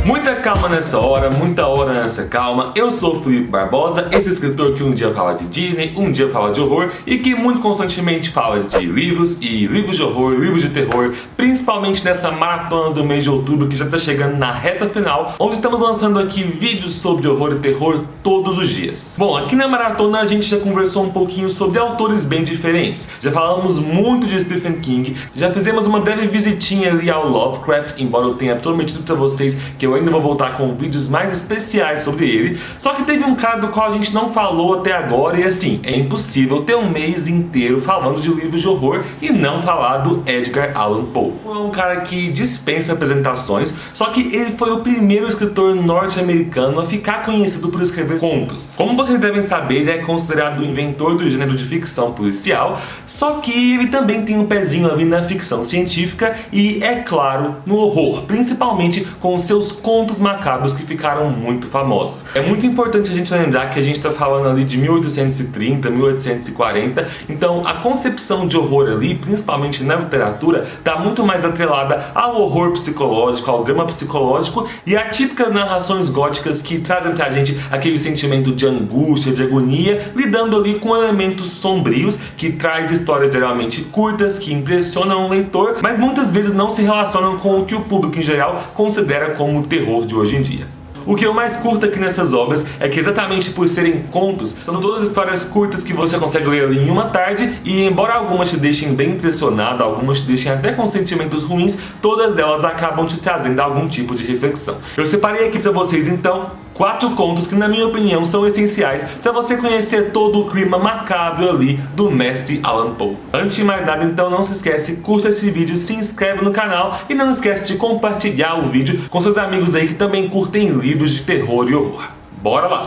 Muita calma nessa hora, muita hora nessa calma. Eu sou o Felipe Barbosa, esse escritor que um dia fala de Disney, um dia fala de horror e que muito constantemente fala de livros e livros de horror, livros de terror, principalmente nessa maratona do mês de outubro que já está chegando na reta final, onde estamos lançando aqui vídeos sobre horror e terror todos os dias. Bom, aqui na maratona a gente já conversou um pouquinho sobre autores bem diferentes, já falamos muito de Stephen King, já fizemos uma breve visitinha ali ao Lovecraft, embora eu tenha prometido para vocês que eu ainda vou voltar com vídeos mais especiais sobre ele. Só que teve um cara do qual a gente não falou até agora e assim, é impossível ter um mês inteiro falando de livros de horror e não falar do Edgar Allan Poe. É um cara que dispensa apresentações, só que ele foi o primeiro escritor norte-americano a ficar conhecido por escrever contos. Como vocês devem saber, ele é considerado o inventor do gênero de ficção policial, só que ele também tem um pezinho ali na ficção científica e, é claro, no horror, principalmente com os seus contos macabros que ficaram muito famosos. É muito importante a gente lembrar que a gente está falando ali de 1830, 1840, então a concepção de horror ali, principalmente na literatura, está muito mais atrelada ao horror psicológico, ao drama psicológico e a típicas narrações góticas que trazem pra gente aquele sentimento de angústia, de agonia, lidando ali com elementos sombrios que traz histórias geralmente curtas, que impressionam o leitor, mas muitas vezes não se relacionam com o que o público em geral considera como o terror de hoje em dia. O que eu mais curto aqui nessas obras é que, exatamente por serem contos, são todas histórias curtas que você consegue ler ali em uma tarde e, embora algumas te deixem bem impressionado, algumas te deixem até com sentimentos ruins, todas elas acabam te trazendo algum tipo de reflexão. Eu separei aqui pra vocês então 4 contos que, na minha opinião, são essenciais para você conhecer todo o clima macabro ali do mestre Allan Poe. Antes de mais nada, então, não se esquece, curta esse vídeo, se inscreve no canal e não esquece de compartilhar o vídeo com seus amigos aí que também curtem livros de terror e horror. Bora lá!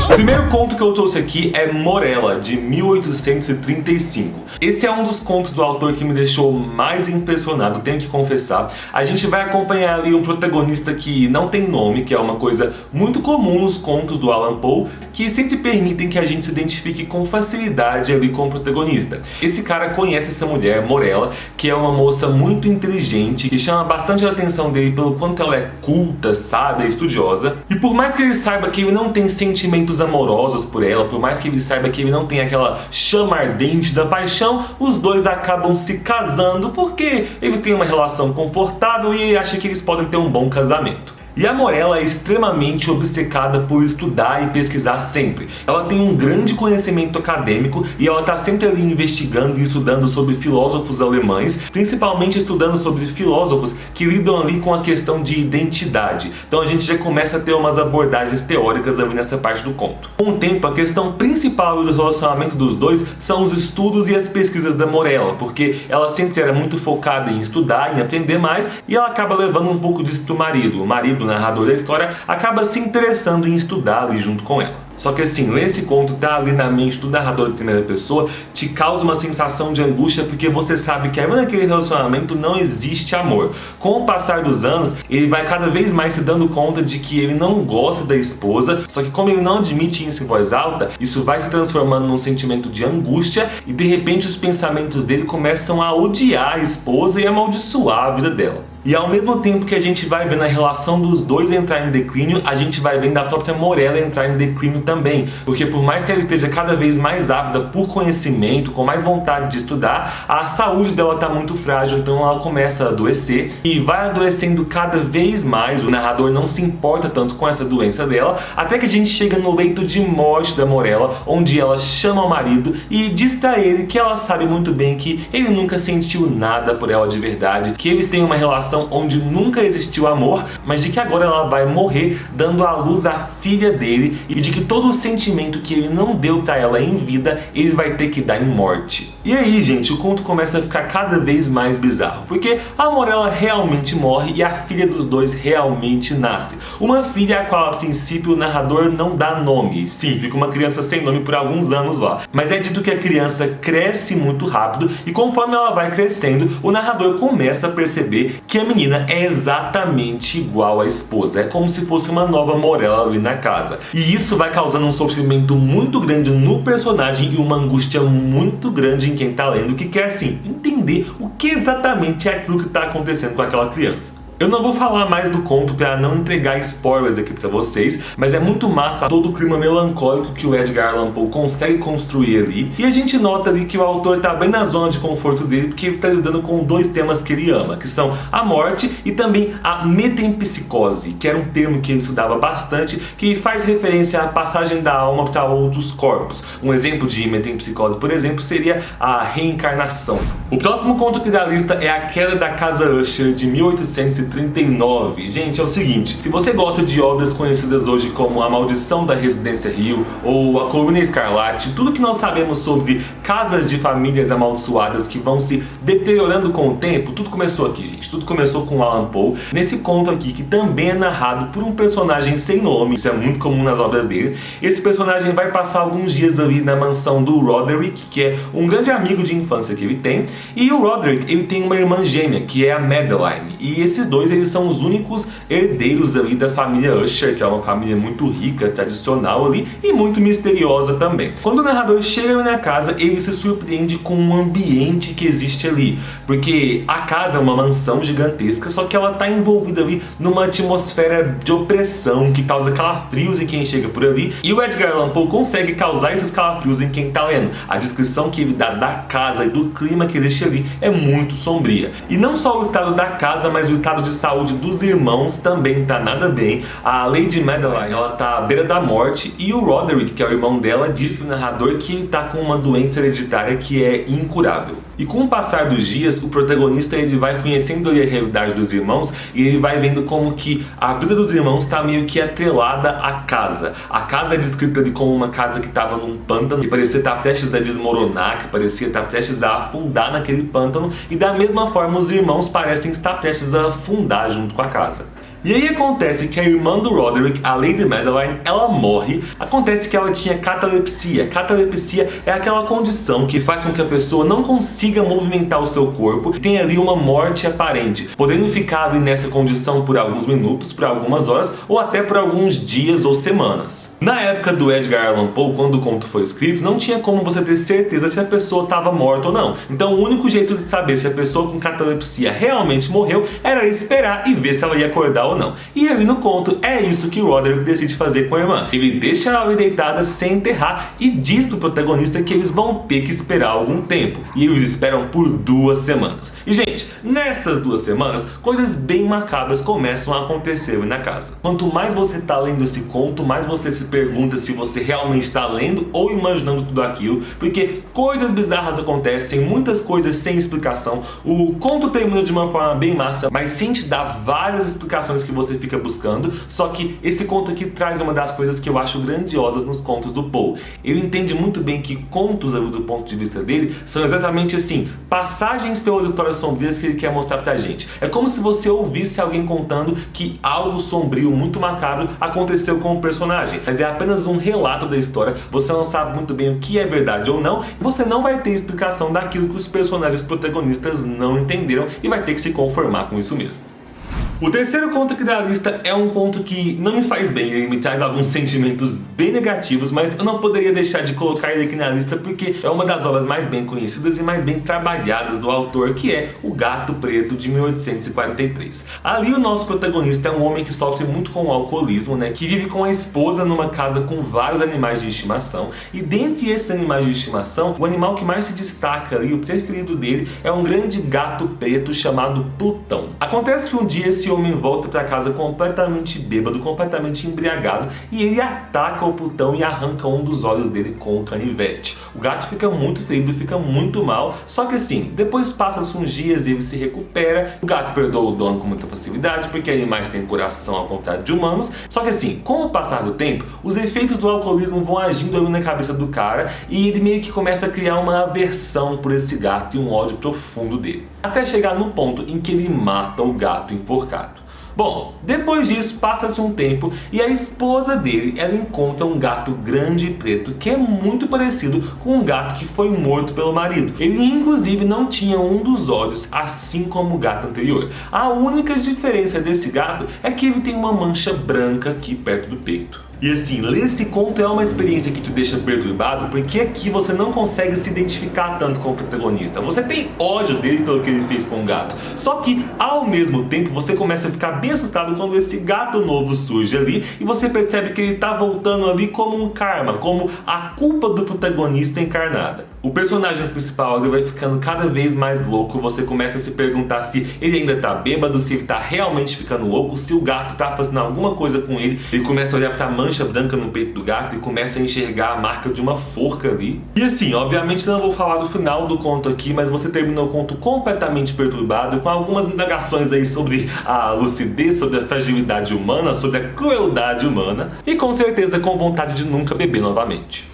O primeiro conto que eu trouxe aqui é Morella, de 1835. Esse é um dos contos do autor que me deixou mais impressionado, tenho que confessar. A gente vai acompanhar ali um protagonista que não tem nome, que é uma coisa muito comum nos contos do Allan Poe, que sempre permitem que a gente se identifique com facilidade ali com o protagonista. Esse cara conhece essa mulher, Morella, que é uma moça muito inteligente, que chama bastante a atenção dele pelo quanto ela é culta, sábia, estudiosa. E por mais que ele saiba que ele não tem sentimentos amorosos por ela, por mais que ele saiba que ele não tem aquela chama ardente da paixão, os dois acabam se casando porque eles têm uma relação confortável e acham que eles podem ter um bom casamento. E a Morella é extremamente obcecada por estudar e pesquisar sempre. Ela tem um grande conhecimento acadêmico e ela está sempre ali investigando e estudando sobre filósofos alemães, principalmente estudando sobre filósofos que lidam ali com a questão de identidade. Então a gente já começa a ter umas abordagens teóricas ali nessa parte do conto. Com o tempo, a questão principal do relacionamento dos dois são os estudos e as pesquisas da Morella, porque ela sempre era muito focada em estudar, em aprender mais, e ela acaba levando um pouco disso pro marido. O marido, o narrador da história, acaba se interessando em estudar ali junto com ela. Só que assim, ler esse conto tá ali na mente do narrador de primeira pessoa, te causa uma sensação de angústia porque você sabe que aí naquele relacionamento não existe amor. Com o passar dos anos, ele vai cada vez mais se dando conta de que ele não gosta da esposa, só que como ele não admite isso em voz alta, isso vai se transformando num sentimento de angústia e de repente os pensamentos dele começam a odiar a esposa e amaldiçoar a vida dela. E ao mesmo tempo que a gente vai vendo a relação dos dois entrar em declínio, a gente vai vendo a própria Morella entrar em declínio também. Porque por mais que ela esteja cada vez mais ávida por conhecimento, com mais vontade de estudar, a saúde dela está muito frágil, então ela começa a adoecer e vai adoecendo cada vez mais. O narrador não se importa tanto com essa doença dela, até que a gente chega no leito de morte da Morella, onde ela chama o marido e diz pra ele que ela sabe muito bem que ele nunca sentiu nada por ela de verdade, que eles têm uma relação onde nunca existiu amor, mas de que agora ela vai morrer dando à luz a filha dele e de que todo o sentimento que ele não deu pra ela em vida, ele vai ter que dar em morte. E aí, gente, o conto começa a ficar cada vez mais bizarro, porque a Morella realmente morre e a filha dos dois realmente nasce. Uma filha a qual, a princípio, o narrador não dá nome. Sim, fica uma criança sem nome por alguns anos lá. Mas é dito que a criança cresce muito rápido e conforme ela vai crescendo, o narrador começa a perceber que a menina é exatamente igual à esposa. É como se fosse uma nova Morella ali na casa. E isso vai causando um sofrimento muito grande no personagem e uma angústia muito grande em quem tá lendo, que quer, assim, entender o que exatamente é aquilo que tá acontecendo com aquela criança. Eu não vou falar mais do conto para não entregar spoilers aqui para vocês, mas é muito massa todo o clima melancólico que o Edgar Allan Poe consegue construir ali. E a gente nota ali que o autor tá bem na zona de conforto dele, porque ele tá lidando com dois temas que ele ama, que são a morte e também a metempsicose, que era um termo que ele estudava bastante, que faz referência à passagem da alma para outros corpos. Um exemplo de metempsicose, por exemplo, seria a reencarnação. O próximo conto aqui da lista é A Queda da Casa Usher, de 1839. Gente, é o seguinte, se você gosta de obras conhecidas hoje como A Maldição da Residência Hill ou A Coluna Escarlate, tudo que nós sabemos sobre casas de famílias amaldiçoadas que vão se deteriorando com o tempo, tudo começou aqui, gente. Tudo começou com Allan Poe, nesse conto aqui, que também é narrado por um personagem sem nome. Isso é muito comum nas obras dele. Esse personagem vai passar alguns dias ali na mansão do Roderick, que é um grande amigo de infância que ele tem, e o Roderick, ele tem uma irmã gêmea, que é a Madeline, e esses dois, eles são os únicos herdeiros ali da família Usher, que é uma família muito rica, tradicional ali, e muito misteriosa também. Quando o narrador chega na casa, ele se surpreende com o ambiente que existe ali, porque a casa é uma mansão gigantesca, só que ela está envolvida ali numa atmosfera de opressão que causa calafrios em quem chega por ali, e o Edgar Allan Poe consegue causar esses calafrios em quem está lendo. A descrição que ele dá da casa e do clima que existe ali é muito sombria. E não só o estado da casa, mas o estado de saúde dos irmãos também tá nada bem. A Lady Madeline, ela tá à beira da morte, e o Roderick, que é o irmão dela, diz pro narrador que ele tá com uma doença hereditária que é incurável. E com o passar dos dias, o protagonista ele vai conhecendo a realidade dos irmãos e ele vai vendo como que a vida dos irmãos está meio que atrelada à casa. A casa é descrita ali como uma casa que estava num pântano, que parecia estar prestes a desmoronar, que parecia estar prestes a afundar naquele pântano, e da mesma forma os irmãos parecem estar prestes a afundar junto com a casa. E aí acontece que a irmã do Roderick, a Lady Madeline, ela morre. Acontece que ela tinha catalepsia. Catalepsia é aquela condição que faz com que a pessoa não consiga movimentar o seu corpo e tem ali uma morte aparente, podendo ficar ali nessa condição por alguns minutos, por algumas horas ou até por alguns dias ou semanas. Na época do Edgar Allan Poe, quando o conto foi escrito, não tinha como você ter certeza se a pessoa estava morta ou não. Então o único jeito de saber se a pessoa com catalepsia realmente morreu era esperar e ver se ela ia acordar ou não. E ali no conto é isso que o Roderick decide fazer com a irmã. Ele deixa ela ali deitada sem enterrar e diz pro protagonista que eles vão ter que esperar algum tempo. E eles esperam por 2 semanas. E gente, nessas 2 semanas, coisas bem macabras começam a acontecer ali na casa. Quanto mais você tá lendo esse conto, mais você se pergunta se você realmente está lendo ou imaginando tudo aquilo, porque coisas bizarras acontecem, muitas coisas sem explicação. O conto termina de uma forma bem massa, mas sem te dar várias explicações que você fica buscando. Só que esse conto aqui traz uma das coisas que eu acho grandiosas nos contos do Poe. Ele entende muito bem que contos, do ponto de vista dele, são exatamente assim, passagens pelas histórias sombrias que ele quer mostrar pra gente. É como se você ouvisse alguém contando que algo sombrio, muito macabro, aconteceu com o personagem, mas é apenas um relato da história. Você não sabe muito bem o que é verdade ou não, e você não vai ter explicação daquilo que os personagens protagonistas não entenderam e vai ter que se conformar com isso mesmo. O terceiro conto aqui da lista é um conto que não me faz bem, ele me traz alguns sentimentos bem negativos, mas eu não poderia deixar de colocar ele aqui na lista porque é uma das obras mais bem conhecidas e mais bem trabalhadas do autor, que é O Gato Preto, de 1843. Ali o nosso protagonista é um homem que sofre muito com o alcoolismo, que vive com a esposa numa casa com vários animais de estimação, e dentre esses animais de estimação, o animal que mais se destaca ali, o preferido dele, é um grande gato preto chamado Plutão. Acontece que um dia esse homem volta para casa completamente bêbado, completamente embriagado, e ele ataca o Plutão e arranca um dos olhos dele com o canivete. O gato fica muito ferido, fica muito mal, só que assim, depois passa-se uns dias e ele se recupera. O gato perdoa o dono com muita facilidade, porque animais têm coração ao contrário de humanos. Só que assim, com o passar do tempo, os efeitos do alcoolismo vão agindo ali na cabeça do cara, e ele meio que começa a criar uma aversão por esse gato e um ódio profundo dele, até chegar no ponto em que ele mata o gato enforcado. Bom, depois disso passa-se um tempo e a esposa dele, ela encontra um gato grande e preto que é muito parecido com um gato que foi morto pelo marido. Ele inclusive não tinha um dos olhos, assim como o gato anterior. A única diferença desse gato é que ele tem uma mancha branca aqui perto do peito. E assim, ler esse conto é uma experiência que te deixa perturbado, porque aqui você não consegue se identificar tanto com o protagonista. Você tem ódio dele pelo que ele fez com o gato. Só que, ao mesmo tempo, você começa a ficar bem assustado quando esse gato novo surge ali e você percebe que ele tá voltando ali como um karma, como a culpa do protagonista encarnada. O personagem principal ele vai ficando cada vez mais louco, você começa a se perguntar se ele ainda tá bêbado, se ele tá realmente ficando louco, se o gato tá fazendo alguma coisa com ele. Ele começa a olhar pra mancha branca no peito do gato e começa a enxergar a marca de uma forca ali. E assim, obviamente não vou falar do final do conto aqui, mas você termina o conto completamente perturbado, com algumas indagações aí sobre a lucidez, sobre a fragilidade humana, sobre a crueldade humana, e com certeza com vontade de nunca beber novamente.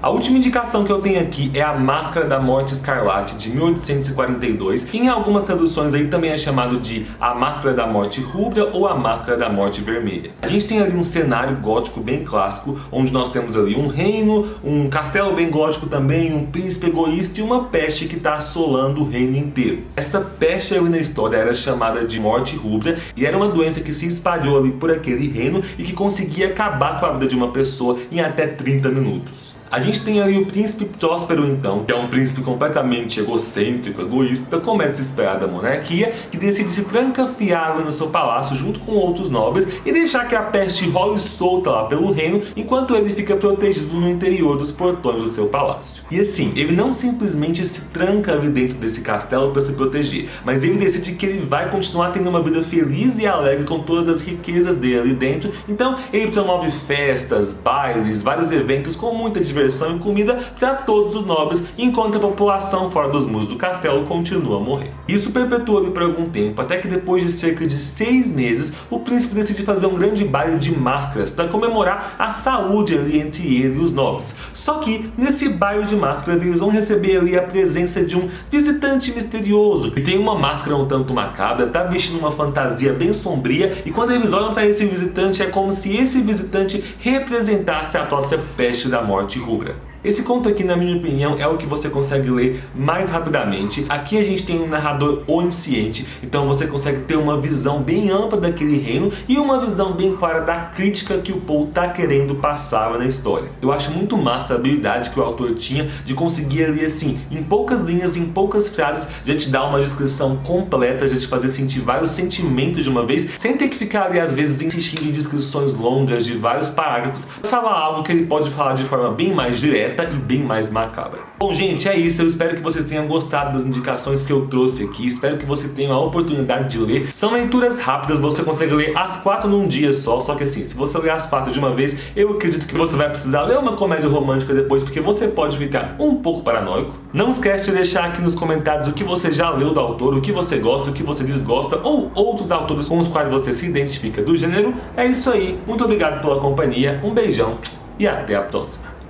A última indicação que eu tenho aqui é A Máscara da Morte Escarlate, de 1842, que em algumas traduções aí também é chamado de A Máscara da Morte Rubra ou A Máscara da Morte Vermelha. A gente tem ali um cenário gótico bem clássico, onde nós temos ali um reino, um castelo bem gótico também, um príncipe egoísta e uma peste que está assolando o reino inteiro. Essa peste ali na história era chamada de Morte Rubra e era uma doença que se espalhou ali por aquele reino e que conseguia acabar com a vida de uma pessoa em até 30 minutos. A gente tem ali o príncipe Próspero então, que é um príncipe completamente egocêntrico, egoísta, como é de se esperar da monarquia, que decide se trancafiar ali no seu palácio junto com outros nobres e deixar que a peste role solta lá pelo reino, enquanto ele fica protegido no interior dos portões do seu palácio. E assim, ele não simplesmente se tranca ali dentro desse castelo para se proteger, mas ele decide que ele vai continuar tendo uma vida feliz e alegre com todas as riquezas dele ali dentro, então ele promove festas, bailes, vários eventos com muita diversão e comida para todos os nobres, enquanto a população fora dos muros do castelo continua a morrer. Isso perpetua-se por algum tempo, até que depois de cerca de 6 meses, o príncipe decide fazer um grande baile de máscaras para comemorar a saúde ali entre ele e os nobres. Só que nesse baile de máscaras eles vão receber ali a presença de um visitante misterioso, que tem uma máscara um tanto macabra, tá vestindo uma fantasia bem sombria, e quando eles olham para esse visitante é como se esse visitante representasse a própria peste da morte rubra. Esse conto aqui, na minha opinião, é o que você consegue ler mais rapidamente. Aqui a gente tem um narrador onisciente, então você consegue ter uma visão bem ampla daquele reino e uma visão bem clara da crítica que o Poe tá querendo passar na história. Eu acho muito massa a habilidade que o autor tinha de conseguir ali assim, em poucas linhas, em poucas frases, já te dar uma descrição completa, já te fazer sentir vários sentimentos de uma vez, sem ter que ficar ali às vezes insistindo em descrições longas de vários parágrafos, para falar algo que ele pode falar de forma bem mais direta e bem mais macabra. Bom, gente, é isso. Eu espero que vocês tenham gostado das indicações que eu trouxe aqui. Espero que vocês tenham a oportunidade de ler. São leituras rápidas, você consegue ler as 4 num dia só. Só que assim, se você ler as 4 de uma vez, eu acredito que você vai precisar ler uma comédia romântica depois, porque você pode ficar um pouco paranoico. Não esquece de deixar aqui nos comentários o que você já leu do autor, o que você gosta, o que você desgosta, ou outros autores com os quais você se identifica do gênero. É isso aí. Muito obrigado pela companhia, um beijão e até a próxima.